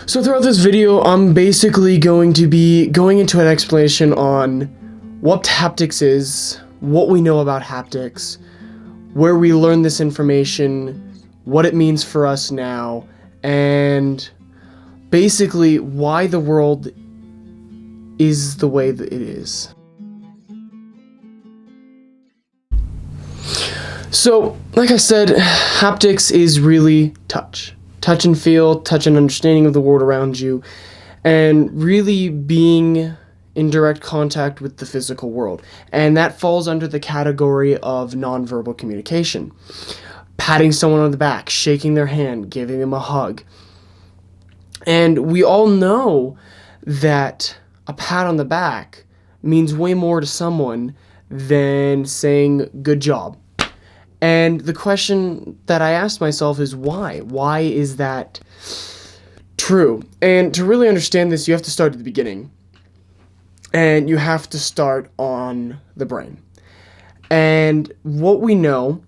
So throughout this video, I'm basically going to be going into an explanation on what haptics is, what we know about haptics, where we learn this information, what it means for us now, and basically why the world is the way that it is. So, like I said, haptics is really touch. Touch and feel, touch and understanding of the world around you, and really being in direct contact with the physical world. And that falls under the category of nonverbal communication. Patting someone on the back, shaking their hand, giving them a hug. And we all know that a pat on the back means way more to someone than saying good job. And the question that I asked myself is why? Why is that true? And to really understand this, you have to start at the beginning. And you have to start on the brain. And what we know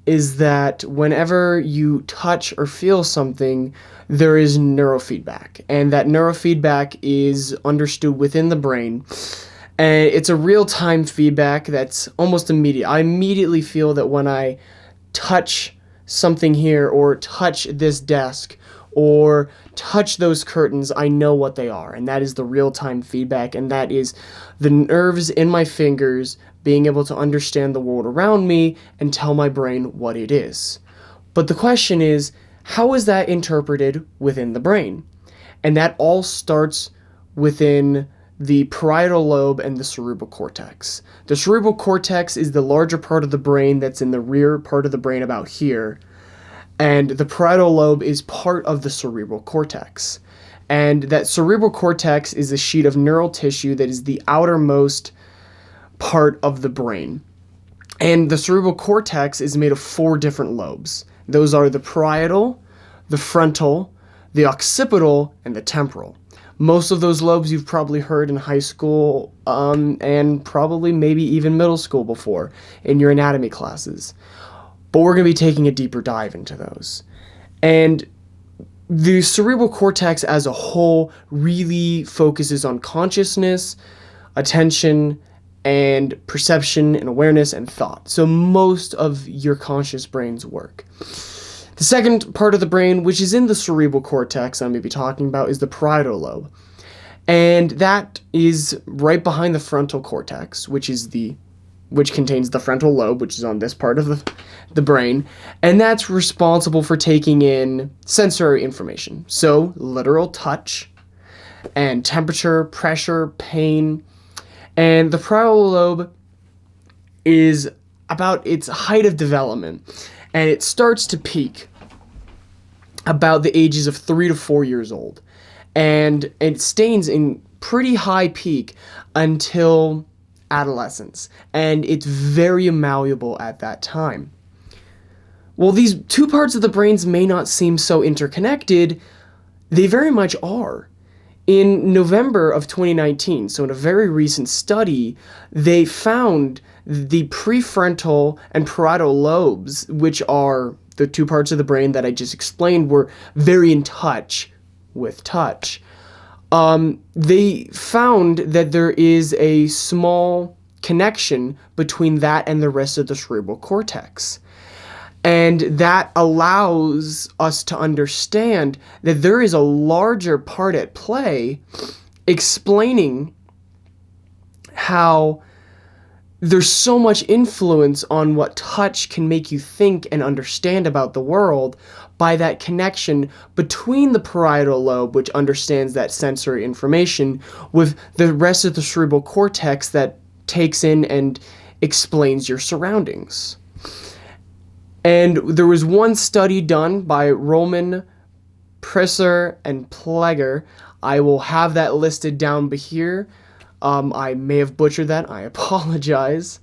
is that whenever you touch or feel something, there is neurofeedback. And that neurofeedback is understood within the brain. And it's a real-time feedback that's almost immediate. I immediately feel that when I touch something here, or touch this desk, or touch those curtains, I know what they are. And that is the real-time feedback, and that is the nerves in my fingers being able to understand the world around me and tell my brain what it is. But the question is, how is that interpreted within the brain? And that all starts within the parietal lobe and the cerebral cortex. The cerebral cortex is the larger part of the brain that's in the rear part of the brain about here, and the parietal lobe is part of the cerebral cortex. And that cerebral cortex is a sheet of neural tissue that is the outermost part of the brain. And the cerebral cortex is made of 4 different lobes. Those are the parietal, the frontal, the occipital, and the temporal. Most of those lobes you've probably heard in high school, and probably maybe even middle school before in your anatomy classes. But we're going to be taking a deeper dive into those. And the cerebral cortex as a whole really focuses on consciousness, attention, and perception and awareness and thought. So most of your conscious brain's work. The second part of the brain, which is in the cerebral cortex I'm going to be talking about, is the parietal lobe. And that is right behind the frontal cortex, which contains the frontal lobe, which is on this part of the brain. And that's responsible for taking in sensory information. So literal touch and temperature, pressure, pain. And the parietal lobe is about its height of development. And it starts to peak about the ages of 3 to 4 years old. And it stays in pretty high peak until adolescence. And it's very malleable at that time. Well, these 2 parts of the brains may not seem so interconnected. They very much are. In November of 2019, so in a very recent study, they found the prefrontal and parietal lobes, which are the 2 parts of the brain that I just explained, were very in touch with touch. They found that there is a small connection between that and the rest of the cerebral cortex. And that allows us to understand that there is a larger part at play explaining how there's so much influence on what touch can make you think and understand about the world by that connection between the parietal lobe, which understands that sensory information, with the rest of the cerebral cortex that takes in and explains your surroundings. And there was one study done by Roman, Prisser, and Pleger. I will have that listed down here. I may have butchered that. I apologize.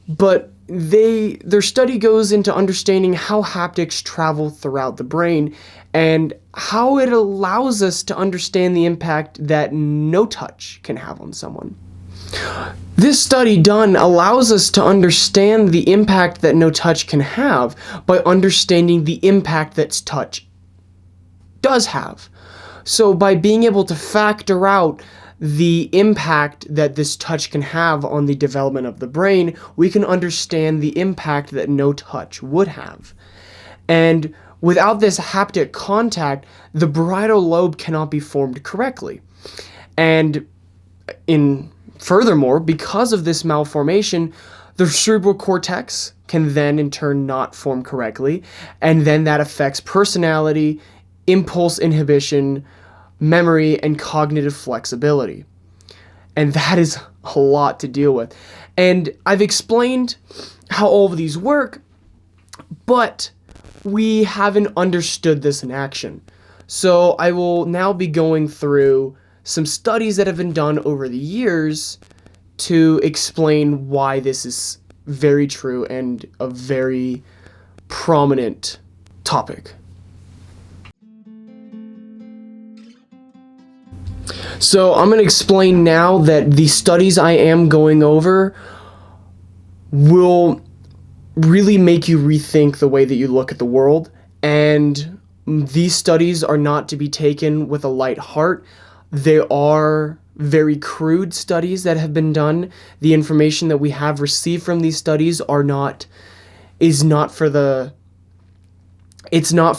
But their study goes into understanding how haptics travel throughout the brain and how it allows us to understand the impact that no touch can have on someone. This study done allows us to understand the impact that no touch can have by understanding the impact that touch does have. So by being able to factor out the impact that this touch can have on the development of the brain, we can understand the impact that no touch would have. And without this haptic contact, the parietal lobe cannot be formed correctly. And furthermore, because of this malformation, the cerebral cortex can then in turn not form correctly, and then that affects personality, impulse inhibition, memory, and cognitive flexibility. And that is a lot to deal with. And I've explained how all of these work, but we haven't understood this in action. So I will now be going through some studies that have been done over the years to explain why this is very true and a very prominent topic. So I'm going to explain now that the studies I am going over will really make you rethink the way that you look at the world, and these studies are not to be taken with a light heart. They are very crude studies that have been done. The information that we have received from these studies it's not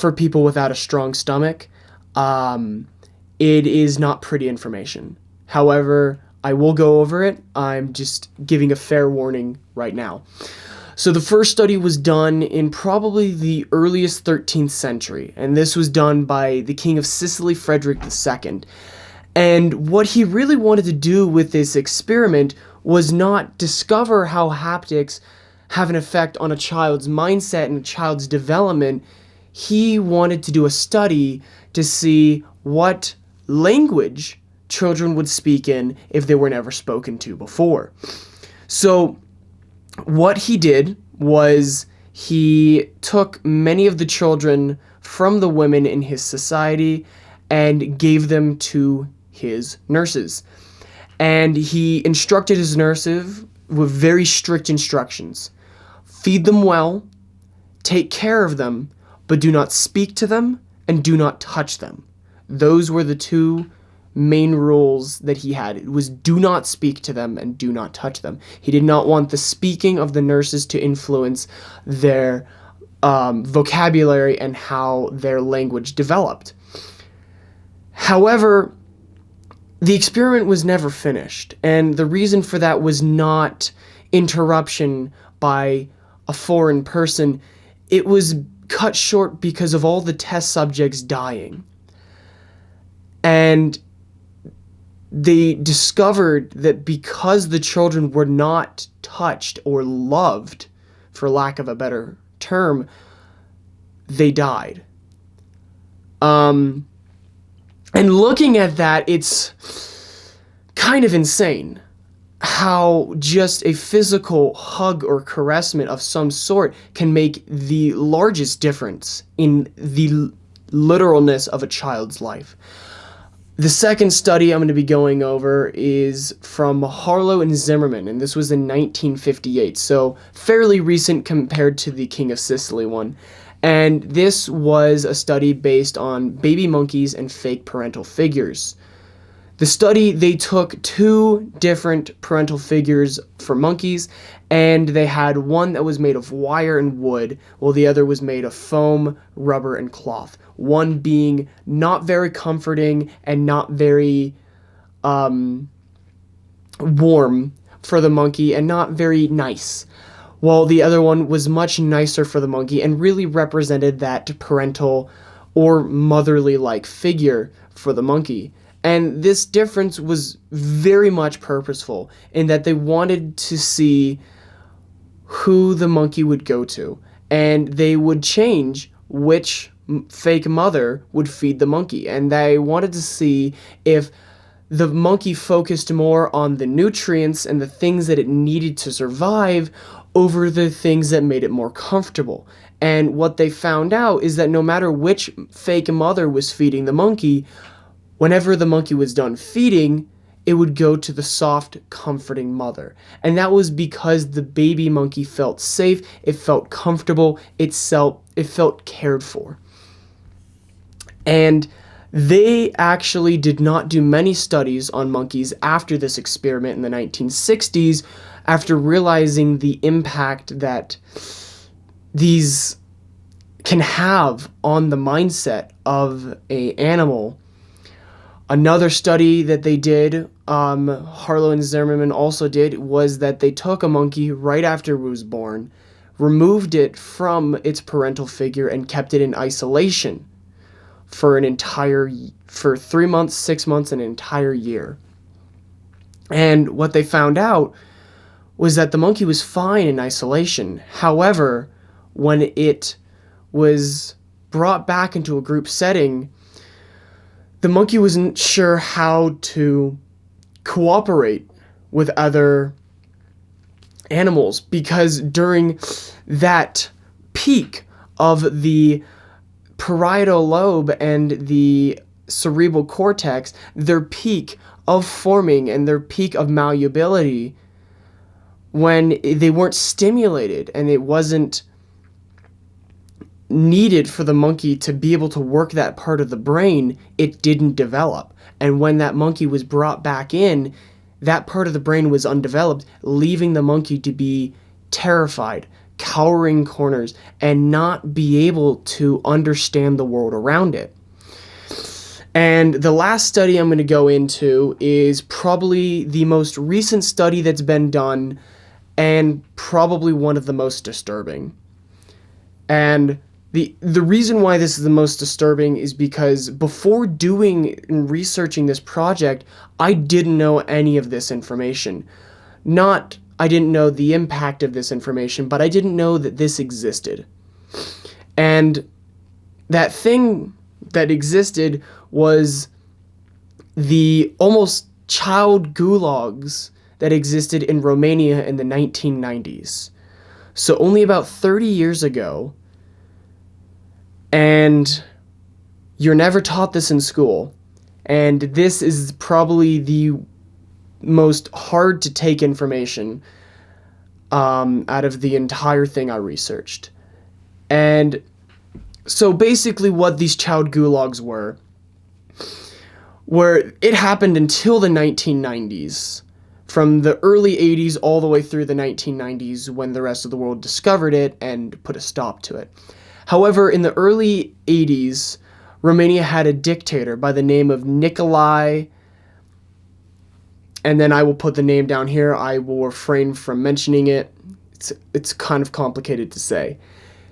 for people without a strong stomach. It is not pretty information. However, I will go over it. I'm just giving a fair warning right now. So the first study was done in probably the earliest 13th century, and this was done by the King of Sicily, Frederick II. And what he really wanted to do with this experiment was not discover how haptics have an effect on a child's mindset and a child's development. He wanted to do a study to see what language children would speak in if they were never spoken to before. So what he did was he took many of the children from the women in his society and gave them to his nurses. And he instructed his nurses with very strict instructions. Feed them well, take care of them, but do not speak to them and do not touch them. Those were the two main rules that he had. It was do not speak to them and do not touch them. He did not want the speaking of the nurses to influence their vocabulary and how their language developed. However, the experiment was never finished, and the reason for that was not interruption by a foreign person. It was cut short because of all the test subjects dying. And they discovered that because the children were not touched or loved, for lack of a better term, they died. And looking at that, it's kind of insane how just a physical hug or caressment of some sort can make the largest difference in the literalness of a child's life. The second study I'm going to be going over is from Harlow and Zimmerman, and this was in 1958, so fairly recent compared to the King of Sicily one. And this was a study based on baby monkeys and fake parental figures. The study, they took two different parental figures for monkeys, and they had one that was made of wire and wood, while the other was made of foam, rubber, and cloth. One being not very comforting and not very warm for the monkey and not very nice, while the other one was much nicer for the monkey and really represented that parental or motherly-like figure for the monkey. And this difference was very much purposeful in that they wanted to see who the monkey would go to, and they would change which fake mother would feed the monkey, and they wanted to see if the monkey focused more on the nutrients and the things that it needed to survive over the things that made it more comfortable. And what they found out is that no matter which fake mother was feeding the monkey, whenever the monkey was done feeding, it would go to the soft, comforting mother. And that was because the baby monkey felt safe, it felt comfortable, it felt cared for. And They actually did not do many studies on monkeys after this experiment in the 1960s, after realizing the impact that these can have on the mindset of an animal. Another study that they did, Harlow and Zimmerman also did, was that they took a monkey right after it was born, removed it from its parental figure, and kept it in isolation for 3 months, 6 months, an entire year. And what they found out was that the monkey was fine in isolation. However, when it was brought back into a group setting, the monkey wasn't sure how to cooperate with other animals, because during that peak of the parietal lobe and the cerebral cortex, their peak of forming and their peak of malleability, when they weren't stimulated and it wasn't needed for the monkey to be able to work that part of the brain, it didn't develop. And when that monkey was brought back in, that part of the brain was undeveloped, leaving the monkey to be terrified, cowering corners, and not be able to understand the world around it. And the last study I'm going to go into is probably the most recent study that's been done, and probably one of the most disturbing. And the reason why this is the most disturbing is because before doing and researching this project, I didn't know any of this information. I didn't know the impact of this information, but I didn't know that this existed. And that thing that existed was the almost child gulags that existed in Romania in the 1990s. So only about 30 years ago, and you're never taught this in school, and this is probably the most hard to take information out of the entire thing I researched. And so basically what these child gulags were it happened until the 1990s, from the early 80s all the way through the 1990s, when the rest of the world discovered it and put a stop to it. However, in the early 80s, Romania had a dictator by the name of Nicolae, and then I will put the name down here. I will refrain from mentioning it. It's kind of complicated to say.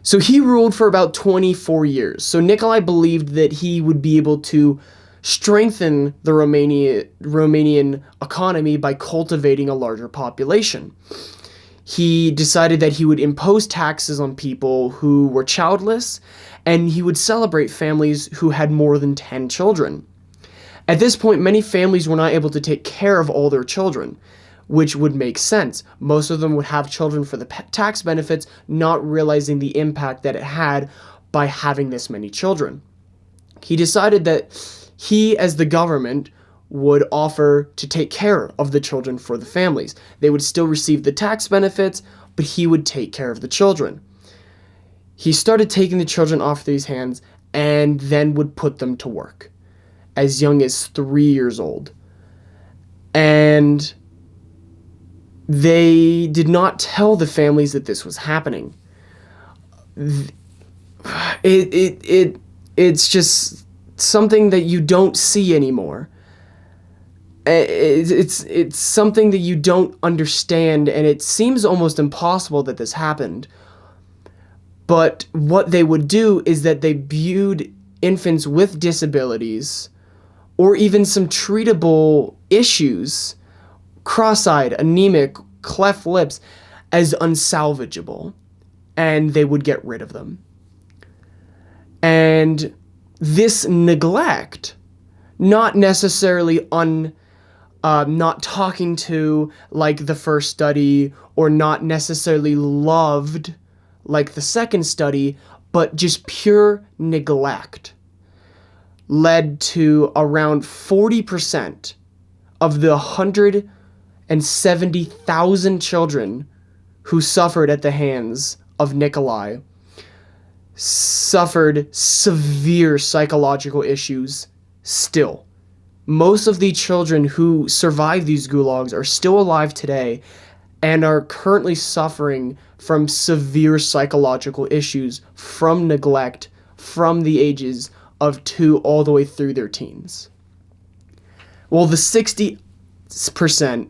So he ruled for about 24 years. So Nicolae believed that he would be able to strengthen the Romanian economy by cultivating a larger population. He decided that he would impose taxes on people who were childless, and he would celebrate families who had more than 10 children. At this point, many families were not able to take care of all their children, which would make sense. Most of them would have children for the tax benefits, not realizing the impact that it had by having this many children. He decided that he, as the government, would offer to take care of the children for the families. They would still receive the tax benefits, but he would take care of the children. He started taking the children off these hands and then would put them to work as young as 3 years old. And they did not tell the families that this was happening. It's just something that you don't see anymore. It's something that you don't understand, and it seems almost impossible that this happened. But what they would do is that they viewed infants with disabilities, or even some treatable issues, cross-eyed, anemic, cleft lips, as unsalvageable, and they would get rid of them. And this neglect, not necessarily not talking to, like the first study, or not necessarily loved like the second study, but just pure neglect, led to around 40% of the 170,000 children who suffered at the hands of Nicolae suffered severe psychological issues still. Most of the children who survive these gulags are still alive today and are currently suffering from severe psychological issues from neglect from the ages of 2 all the way through their teens. Well, the 60%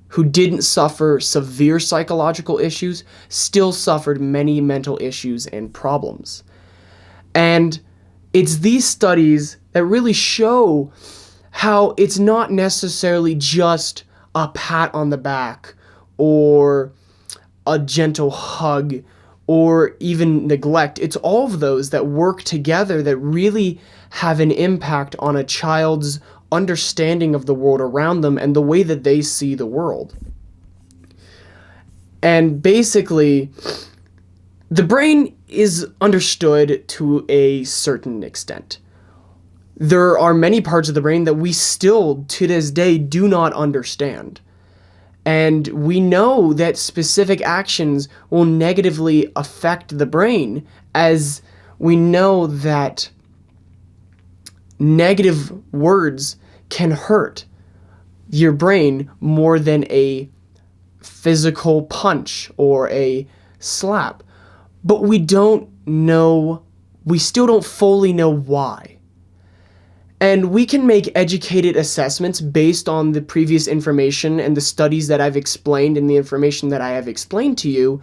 who didn't suffer severe psychological issues still suffered many mental issues and problems. And it's these studies that really show how it's not necessarily just a pat on the back or a gentle hug or even neglect. It's all of those that work together that really have an impact on a child's understanding of the world around them and the way that they see the world. And basically, the brain is understood to a certain extent. There are many parts of the brain that we still, to this day, do not understand. And we know that specific actions will negatively affect the brain, as we know that negative words can hurt your brain more than a physical punch or a slap. But we still don't fully know why. And we can make educated assessments based on the previous information and the studies that I've explained and the information that I have explained to you,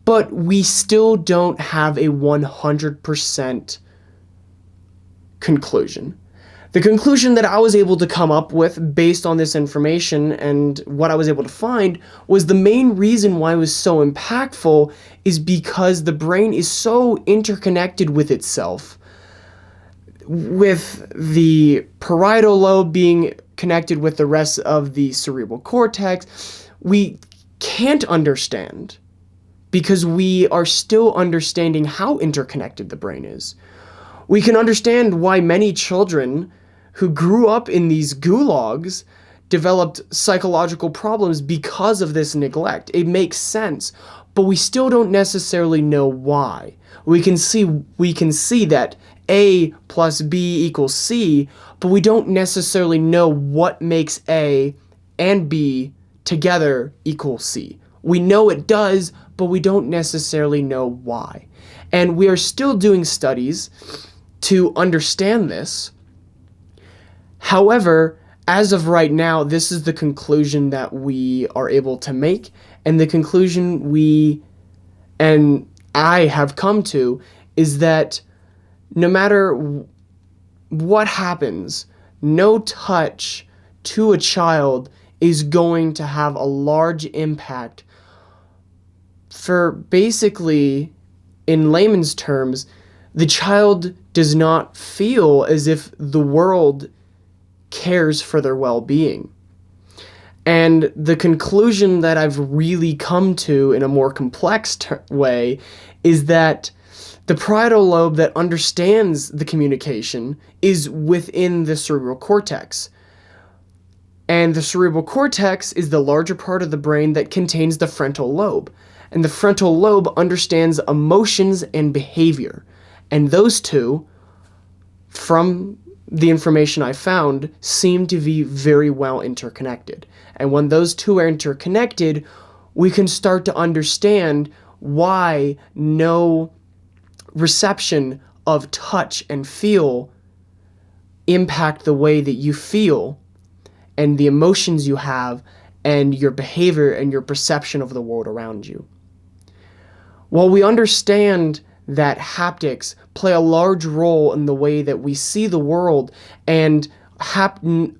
but we still don't have a 100% conclusion. The conclusion that I was able to come up with based on this information and what I was able to find was the main reason why it was so impactful is because the brain is so interconnected with itself, with the parietal lobe being connected with the rest of the cerebral cortex. We can't understand because we are still understanding how interconnected the brain is. We can understand why many children who grew up in these gulags developed psychological problems because of this neglect. It makes sense, but we still don't necessarily know why. We can see that A plus B equals C, but we don't necessarily know what makes A and B together equal C. We know it does, but we don't necessarily know why. And we are still doing studies to understand this. However, as of right now, this is the conclusion that we are able to make, and the conclusion we and I have come to is that no matter what happens, no touch to a child is going to have a large impact for basically, in layman's terms, the child does not feel as if the world cares for their well-being. And the conclusion that I've really come to in a more complex way is that the parietal lobe that understands the communication is within the cerebral cortex. And the cerebral cortex is the larger part of the brain that contains the frontal lobe. And the frontal lobe understands emotions and behavior. And those two, from the information I found, seem to be very well interconnected. And when those two are interconnected, we can start to understand why no reception of touch and feel impact the way that you feel and the emotions you have and your behavior and your perception of the world around you. While we understand that haptics play a large role in the way that we see the world, and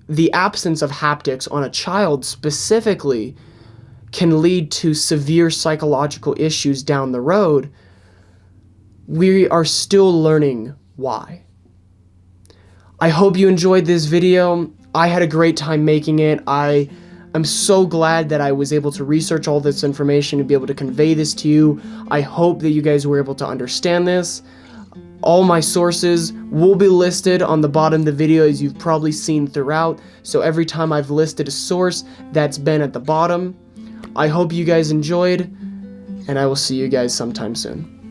the absence of haptics on a child specifically can lead to severe psychological issues down the road, we are still learning why. I hope you enjoyed this video. I had a great time making it. I'm so glad that I was able to research all this information and be able to convey this to you. I hope that you guys were able to understand this. All my sources will be listed on the bottom of the video, as you've probably seen throughout. So every time I've listed a source, that's been at the bottom. I hope you guys enjoyed, and I will see you guys sometime soon.